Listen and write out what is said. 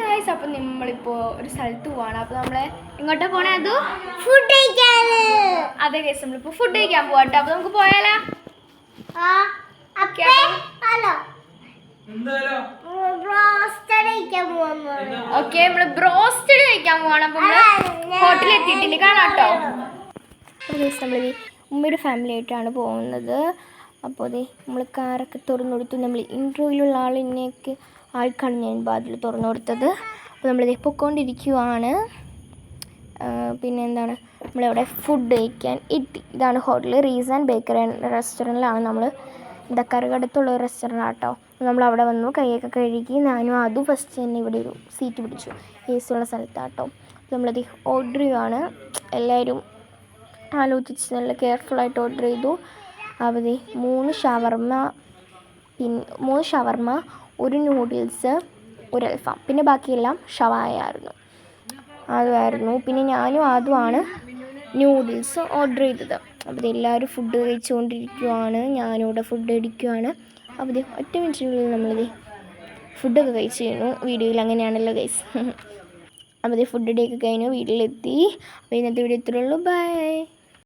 Guys അപ്പോൾ നമ്മളിപ്പോൾ ഒരു സ്ഥലത്ത് പോവാണ്. അപ്പോൾ നമ്മളെ ഇങ്ങോട്ടാ പോണേ? അത് ഫുഡ് കഴിക്കാൻ. അതെ ഗൈസ്, നമ്മളിപ്പോൾ ഫുഡ് കഴിക്കാൻ പോവാട്ടോ. അപ്പോൾ നമുക്ക് പോയാലോ? ഓക്കെ, നമ്മള് ബ്രോസ്റ്റഡ് കഴിക്കാൻ പോവാണ്. അപ്പോൾ നമ്മള് ഹോട്ടലിൽ എത്തിയിട്ടില്ല, കാണാട്ടോ. ഗൈസ് നമ്മൾ ഉമ്മയുടെ ഫാമിലി ആയിട്ടാണ് പോകുന്നത്. അപ്പോൾ അതെ നമ്മൾ കാറൊക്കെ തുറന്നു കൊടുത്തു. നമ്മൾ ഇൻട്രോയിലുള്ള ആൾക്കാണ് ഞാൻ വാതിൽ തുറന്നു കൊടുത്തത്. അപ്പോൾ നമ്മളിത് പൊയ്ക്കൊണ്ടിരിക്കുവാണ്. പിന്നെ എന്താണ്, നമ്മളിവിടെ ഫുഡ് കഴിക്കാൻ എത്തി. ഇതാണ് ഹോട്ടൽ റീസ് ആൻഡ് ബേക്കറി റെസ്റ്റോറൻറ്റിലാണ് നമ്മൾ. കറുകടുത്തുള്ള ഒരു റെസ്റ്റോറൻ്റ് ആട്ടോ. നമ്മളവിടെ വന്നു, കൈയൊക്കെ കഴുകി. ഞാനും അതും ഫസ്റ്റ് തന്നെ ഇവിടെ ഒരു സീറ്റ് പിടിച്ചു, ഏസുള്ള സ്ഥലത്താട്ടോ. നമ്മളത് ഓർഡർ ചെയ്യുവാണ്. എല്ലാവരും ആലോചിച്ച് നല്ല കെയർഫുള്ളായിട്ട് ഓർഡർ ചെയ്തു. അവിടെ 3 ഷവർമ, 1 നൂഡിൽസ്, 1 അൽഫാം, പിന്നെ ബാക്കിയെല്ലാം ഷവായ അതുമായിരുന്നു. പിന്നെ ഞാനും അതുമാണ് നൂഡിൽസ് ഓർഡർ ചെയ്തത്. അപ്പോൾ എല്ലാവരും ഫുഡ് കഴിച്ചുകൊണ്ടിരിക്കുവാണ്. ഞാനിവിടെ ഫുഡ് അടിക്കുവാണ്. അപ്പോൾ ഒറ്റ മിനിറ്റിനുള്ളിൽ നമ്മളിത് ഫുഡൊക്കെ കഴിച്ച് കഴിഞ്ഞു. വീഡിയോയിൽ അങ്ങനെയാണല്ലോ ഗൈസ്. അപ്പോൾ ഫുഡ് അടിയൊക്കെ കഴിഞ്ഞു, വീട്ടിലെത്തി. അപ്പോൾ ഇന്നത്തെ വീഡിയോ ഇത്രയേ ഉള്ളൂ. ബൈ.